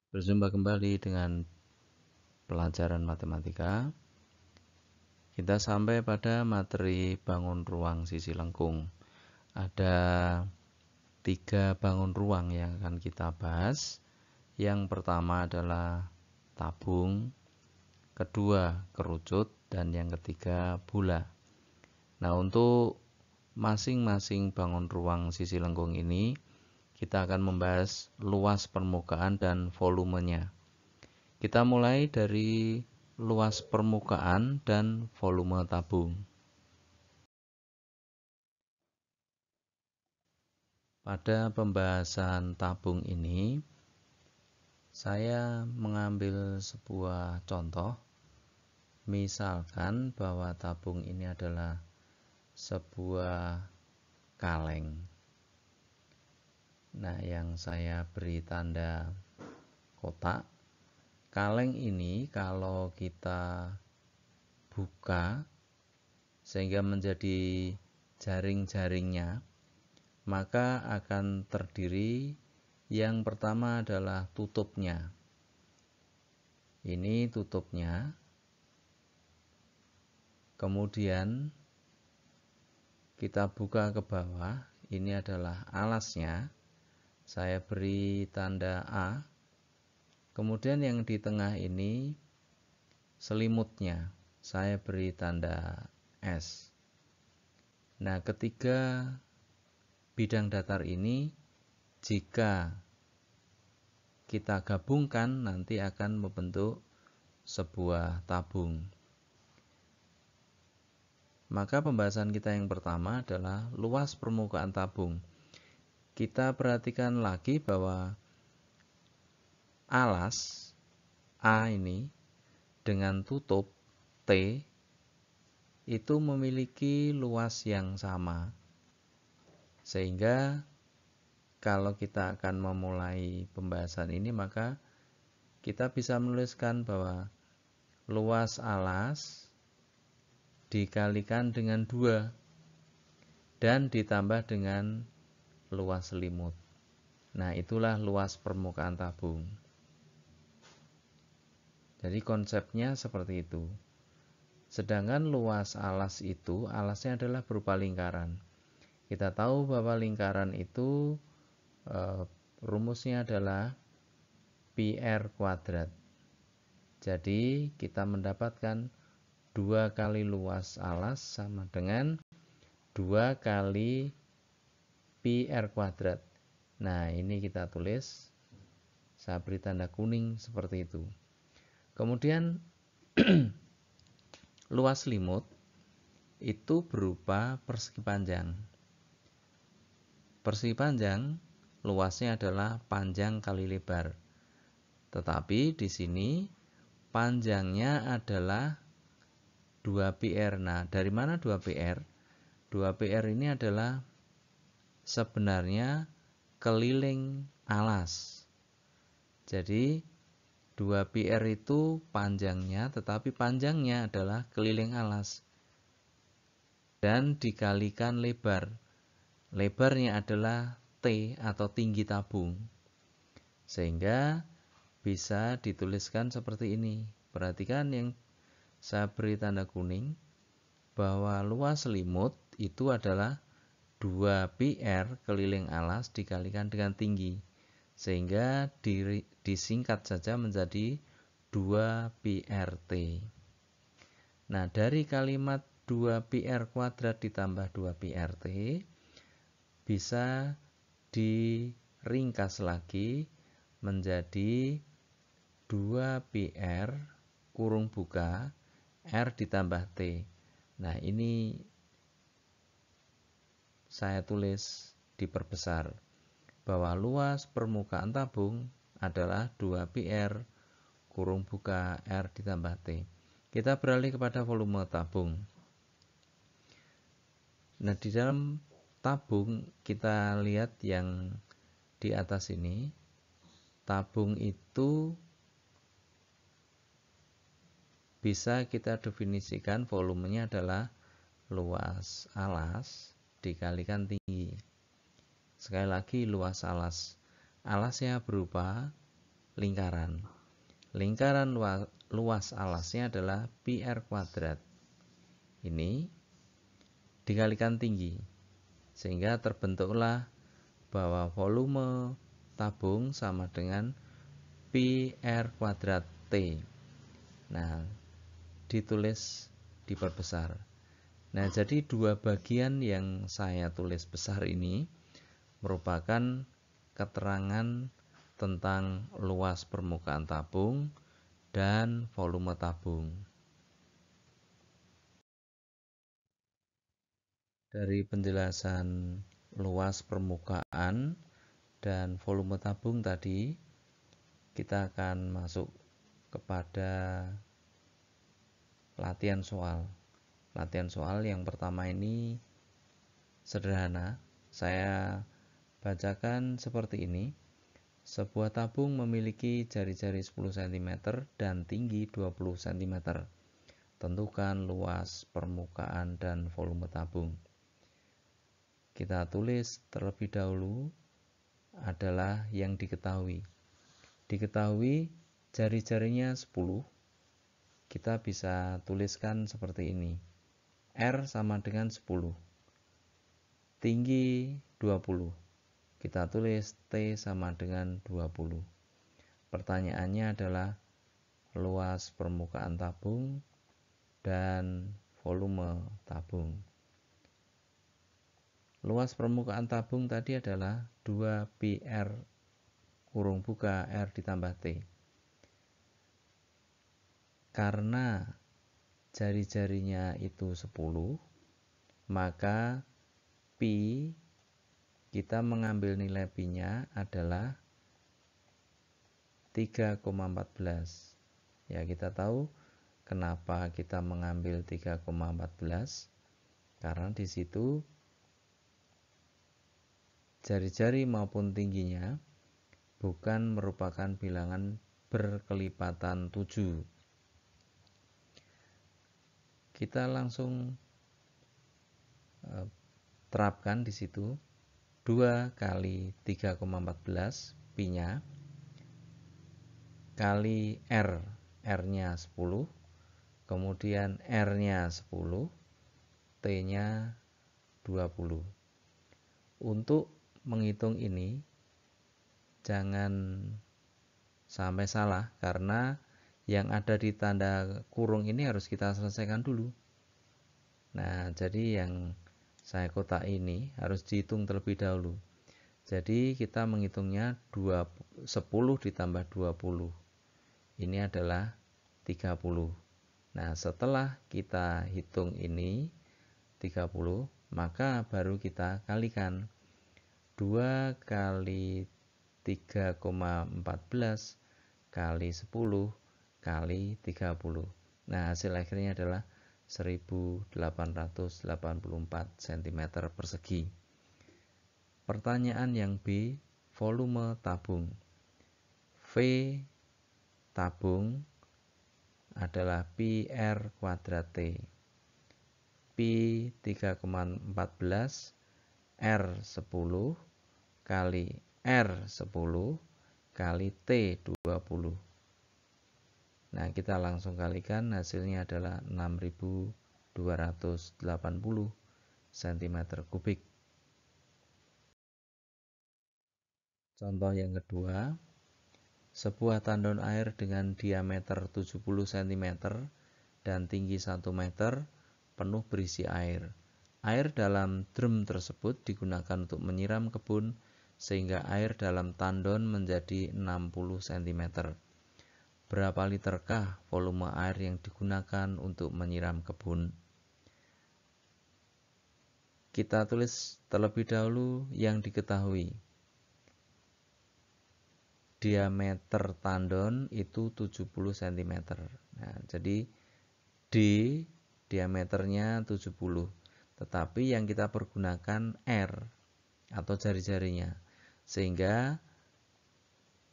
Berjumpa kembali dengan pelajaran matematika. Kita sampai pada materi bangun ruang sisi lengkung. Ada 3 bangun ruang yang akan kita bahas. Yang pertama adalah tabung, kedua kerucut, dan yang ketiga bola. Nah, untuk masing-masing bangun ruang sisi lengkung ini, kita akan membahas luas permukaan dan volumenya. Kita mulai dari luas permukaan dan volume tabung. Pada pembahasan tabung ini, saya mengambil sebuah contoh. Misalkan bahwa tabung ini adalah sebuah kaleng. Nah, yang saya beri tanda kotak. Kaleng ini kalau kita buka sehingga menjadi jaring-jaringnya, maka akan terdiri yang pertama adalah tutupnya. Ini tutupnya. Kemudian kita buka ke bawah, ini adalah alasnya. Saya beri tanda A. Kemudian yang di tengah ini selimutnya. Saya beri tanda S. Nah, ketiga bidang datar ini jika kita gabungkan nanti akan membentuk sebuah tabung. Maka pembahasan kita yang pertama adalah luas permukaan tabung. Kita perhatikan lagi bahwa alas A ini dengan tutup T itu memiliki luas yang sama. Sehingga kalau kita akan memulai pembahasan ini, maka kita bisa menuliskan bahwa luas alas dikalikan dengan 2 dan ditambah dengan luas selimut. Nah, itulah luas permukaan tabung. Jadi konsepnya seperti itu. Sedangkan luas alas itu, alasnya adalah berupa lingkaran. Kita tahu bahwa lingkaran itu rumusnya adalah pi r kuadrat. Jadi kita mendapatkan 2 kali luas alas sama dengan 2 kali pi r kuadrat. Nah, ini kita tulis. Saya beri tanda kuning seperti itu. Kemudian luas selimut itu berupa persegi panjang. Persegi panjang luasnya adalah panjang kali lebar. Tetapi di sini panjangnya adalah 2πr. Nah, dari mana 2πr? 2πr ini adalah sebenarnya keliling alas. Jadi 2πr itu panjangnya, tetapi panjangnya adalah keliling alas. Dan dikalikan lebar. Lebarnya adalah T atau tinggi tabung. Sehingga bisa dituliskan seperti ini. Perhatikan yang saya beri tanda kuning, bahwa luas selimut itu adalah 2πr keliling alas dikalikan dengan tinggi. Sehingga disingkat saja menjadi 2πrt. Nah, dari kalimat 2πr kuadrat ditambah 2πrt bisa diringkas lagi menjadi 2πr kurung buka R ditambah T. Nah, ini saya tulis diperbesar bahwa luas permukaan tabung adalah 2πr kurung buka R ditambah T. Kita beralih kepada volume tabung. Nah, di dalam tabung kita lihat yang di atas ini. Tabung itu bisa kita definisikan volumenya adalah luas alas dikalikan tinggi. Sekali lagi luas alas. Alasnya berupa lingkaran. Lingkaran luas alasnya adalah pi R kuadrat. Ini dikalikan tinggi, sehingga terbentuklah bahwa volume tabung sama dengan pi R kuadrat T. Nah, ditulis diperbesar. Nah, jadi dua bagian yang saya tulis besar ini merupakan keterangan tentang luas permukaan tabung dan volume tabung. Dari penjelasan luas permukaan dan volume tabung tadi, kita akan masuk kepada latihan soal. Latihan soal yang pertama ini sederhana. Saya bacakan seperti ini. Sebuah tabung memiliki jari-jari 10 cm dan tinggi 20 cm. Tentukan luas permukaan dan volume tabung. Kita tulis terlebih dahulu adalah yang diketahui. Diketahui jari-jarinya 10. Kita bisa tuliskan seperti ini. R sama dengan 10. Tinggi 20. Kita tulis T sama dengan 20. Pertanyaannya adalah luas permukaan tabung dan volume tabung. Luas permukaan tabung tadi adalah 2 pi R kurung buka R ditambah T. Karena jari-jarinya itu 10, maka pi kita mengambil nilai pi-nya adalah 3,14. Ya, kita tahu kenapa kita mengambil 3,14. Karena di situ jari-jari maupun tingginya bukan merupakan bilangan berkelipatan 7. Kita langsung terapkan di situ. 2 kali 3,14 pi-nya kali R, R-nya 10, kemudian R-nya 10, T-nya 20. Untuk menghitung ini jangan sampai salah, karena yang ada di tanda kurung ini harus kita selesaikan dulu. Nah, jadi yang saya kotak ini harus dihitung terlebih dahulu. Jadi kita menghitungnya 10 ditambah 20. Ini adalah 30. Nah, setelah kita hitung ini 30, maka baru kita kalikan. 2 kali 3,14 kali 10 kali 30. Nah, hasil akhirnya adalah 1884 cm persegi. Pertanyaan yang B, volume tabung. V tabung adalah pi R kuadrat T. Pi 3,14 R 10 kali R 10 kali T 20. Nah, kita langsung kalikan, hasilnya adalah 6280 cm kubik. Contoh yang kedua, sebuah tandon air dengan diameter 70 cm dan tinggi 1 meter penuh berisi air. Air dalam drum tersebut digunakan untuk menyiram kebun sehingga air dalam tandon menjadi 60 cm. Berapa literkah volume air yang digunakan untuk menyiram kebun? Kita tulis terlebih dahulu yang diketahui. Diameter tandon itu 70 cm. Nah, jadi D diameternya 70. Tetapi yang kita pergunakan R atau jari-jarinya. Sehingga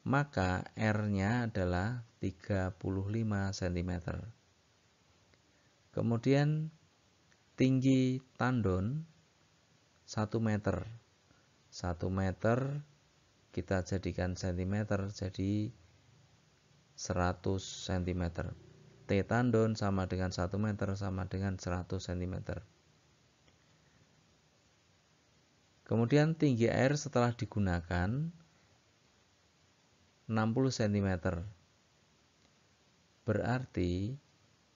maka R-nya adalah 35 cm. Kemudian tinggi tandon 1 meter. 1 meter kita jadikan cm, jadi 100 cm. T tandon sama dengan 1 meter sama dengan 100 cm. Kemudian tinggi air setelah digunakan 60 cm. Berarti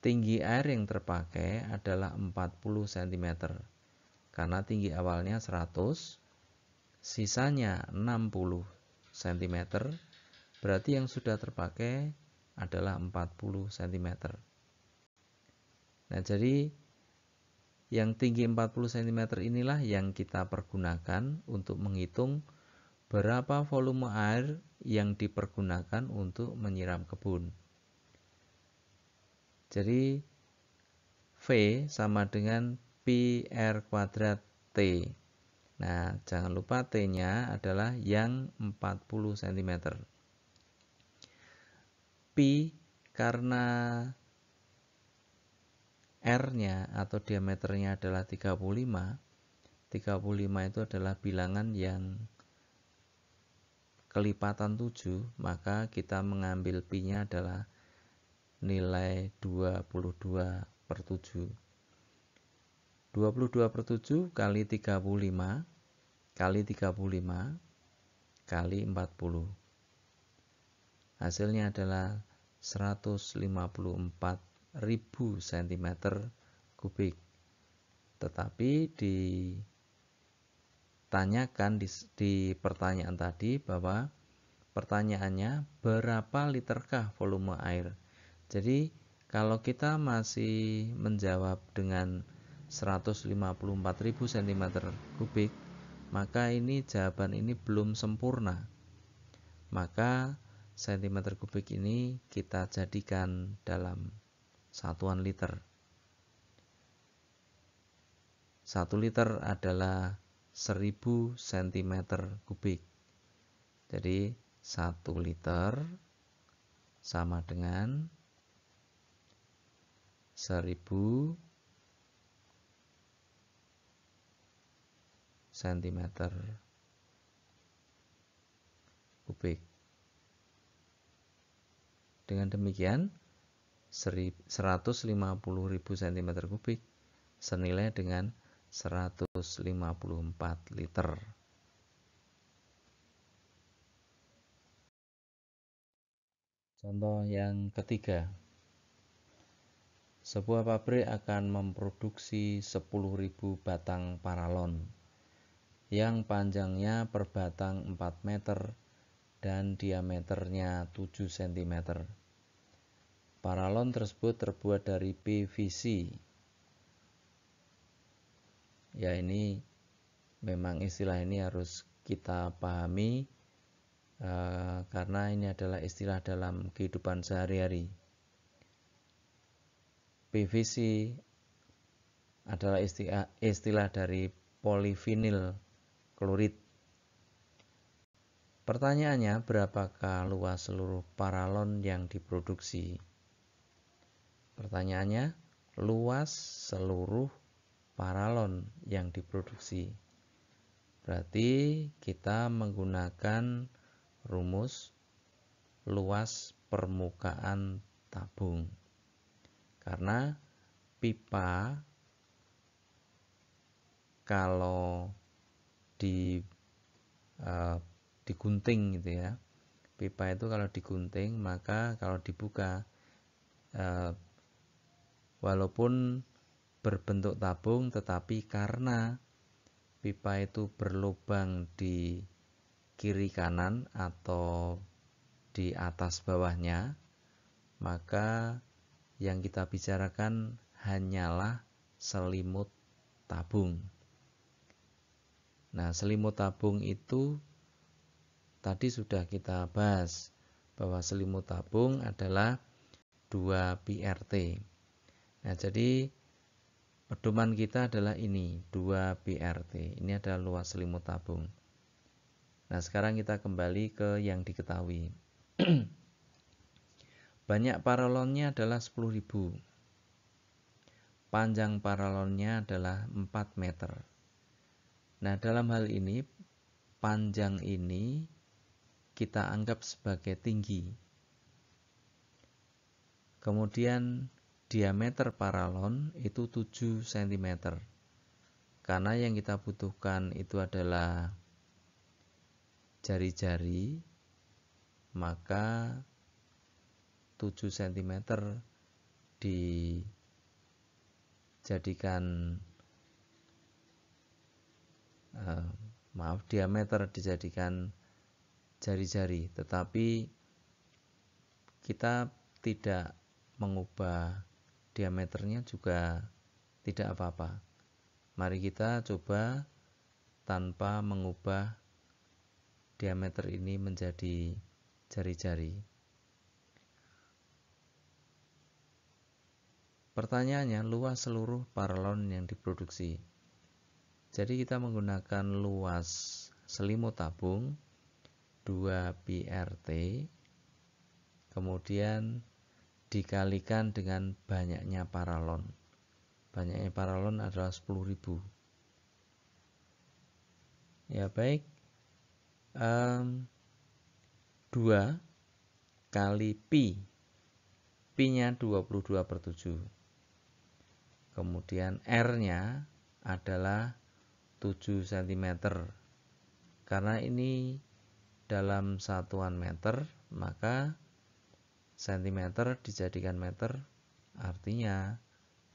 tinggi air yang terpakai adalah 40 cm. Karena tinggi awalnya 100, sisanya 60 cm. Berarti yang sudah terpakai adalah 40 cm. Nah, jadi yang tinggi 40 cm inilah yang kita pergunakan untuk menghitung berapa volume air yang dipergunakan untuk menyiram kebun. Jadi V sama dengan pi R kuadrat T. Nah, jangan lupa T-nya adalah yang 40 cm. Pi karena R-nya atau diameternya adalah 35. 35 itu adalah bilangan yang kelipatan 7, maka kita mengambil pi-nya adalah nilai 22/7. 22/7 kali 35 kali 35 kali 40. Hasilnya adalah 154.000 cm3. Tetapi ditanyakan di pertanyaan tadi bahwa pertanyaannya berapa literkah volume air. Jadi kalau kita masih menjawab dengan 154.000 cm3, maka ini jawaban ini belum sempurna. Maka cm3 ini kita jadikan dalam satuan liter. 1 liter adalah 1000 cm3. Jadi 1 liter sama dengan 1000 cm3. Dengan demikian 150.000 cm3 senilai dengan 154 liter. Contoh yang ketiga. Sebuah pabrik akan memproduksi 10.000 batang paralon yang panjangnya per batang 4 meter dan diameternya 7 cm. Paralon tersebut terbuat dari PVC. Ya, ini memang istilah ini harus kita pahami karena ini adalah istilah dalam kehidupan sehari-hari. PVC adalah istilah dari polivinil klorid. Pertanyaannya, berapakah luas seluruh paralon yang diproduksi? Pertanyaannya, luas seluruh paralon yang diproduksi. Berarti kita menggunakan rumus luas permukaan tabung. Karena pipa kalau digunting gitu ya. Pipa itu kalau digunting, maka kalau dibuka walaupun berbentuk tabung, tetapi karena pipa itu berlubang di kiri kanan atau di atas bawahnya, maka yang kita bicarakan hanyalah selimut tabung. Nah, selimut tabung itu tadi sudah kita bahas bahwa selimut tabung adalah 2 PRT. Nah, jadi pedoman kita adalah ini, 2 PRT. Ini adalah luas selimut tabung. Nah, sekarang kita kembali ke yang diketahui. Banyak paralonnya adalah 10.000. Panjang paralonnya adalah 4 meter. Nah, dalam hal ini, panjang ini kita anggap sebagai tinggi. Kemudian diameter paralon itu 7 cm. Karena yang kita butuhkan itu adalah jari-jari, maka 7 cm dijadikan diameter dijadikan jari-jari, tetapi kita tidak mengubah diameternya juga tidak apa-apa. Mari kita coba tanpa mengubah diameter ini menjadi jari-jari. Pertanyaannya, luas seluruh paralon yang diproduksi. Jadi kita menggunakan luas selimut tabung 2 PRT, kemudian dikalikan dengan banyaknya paralon. Banyaknya paralon adalah 10.000. Ya baik, 2 kali pi, pi-nya 22/7. Kemudian R-nya adalah 7 cm. Karena ini dalam satuan meter, maka cm dijadikan meter, artinya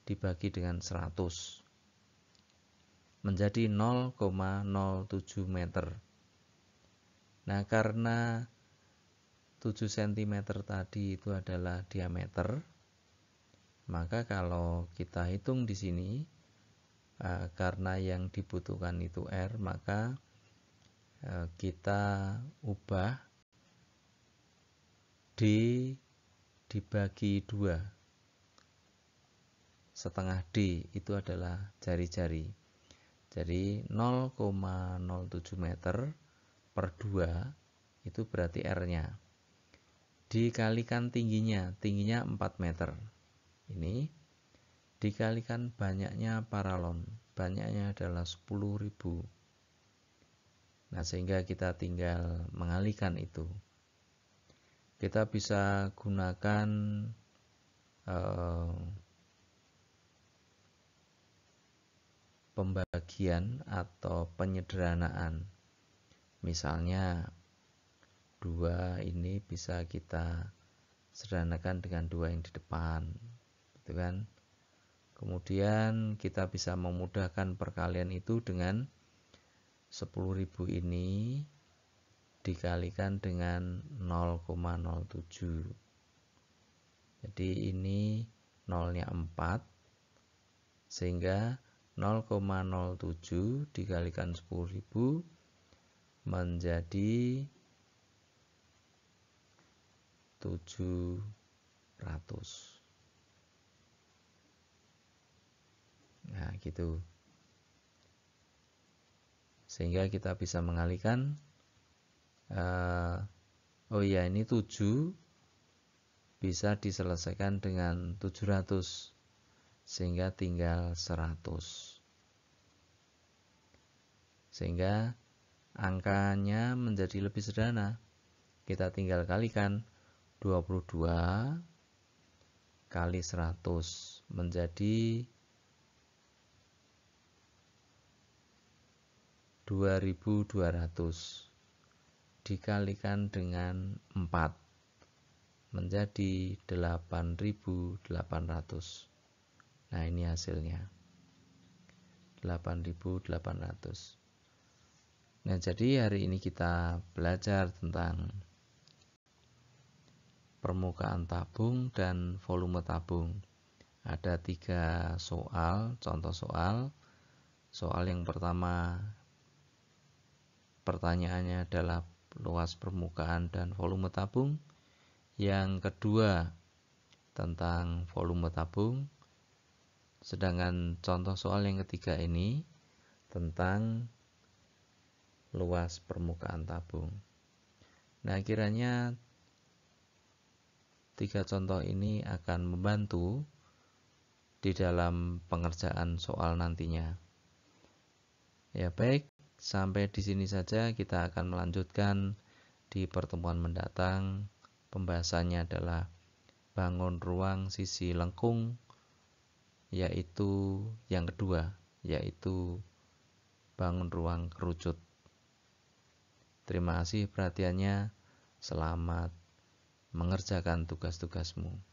dibagi dengan 100 menjadi 0,07 meter. Nah, karena 7 cm tadi itu adalah diameter, maka kalau kita hitung di sini, karena yang dibutuhkan itu R, maka kita ubah dibagi 2. Setengah D itu adalah jari-jari. Jadi 0,07 meter per 2 itu berarti R-nya. Dikalikan tingginya 4 meter. Ini dikalikan banyaknya paralon. Banyaknya adalah 10.000. Nah, sehingga kita tinggal mengalihkan itu. Kita bisa gunakan pembagian atau penyederhanaan. Misalnya 2 ini bisa kita sederhanakan dengan 2 yang di depan, gitu kan? Kemudian kita bisa memudahkan perkalian itu dengan 10.000 ini dikalikan dengan 0,07. Jadi ini nolnya 4, sehingga 0,07 dikalikan 10.000 menjadi 700. Nah, gitu. Sehingga kita bisa mengalihkan, ini 7 bisa diselesaikan dengan 700, sehingga tinggal 100. Sehingga angkanya menjadi lebih sederhana. Kita tinggal kalikan 22 kali 100 menjadi 2.200 dikalikan dengan 4 menjadi 8.800. Nah, ini hasilnya 8.800. Nah, jadi hari ini kita belajar tentang permukaan tabung dan volume tabung. Ada 3 soal, contoh soal. Soal yang pertama, pertanyaannya adalah luas permukaan dan volume tabung. Yang kedua, tentang volume tabung. Sedangkan contoh soal yang ketiga ini tentang luas permukaan tabung. Nah, kiranya 3 contoh ini akan membantu di dalam pengerjaan soal nantinya. Ya baik, sampai di sini saja. Kita akan melanjutkan di pertemuan mendatang. Pembahasannya adalah bangun ruang sisi lengkung, yaitu yang kedua, yaitu bangun ruang kerucut. Terima kasih perhatiannya. Selamat mengerjakan tugas-tugasmu.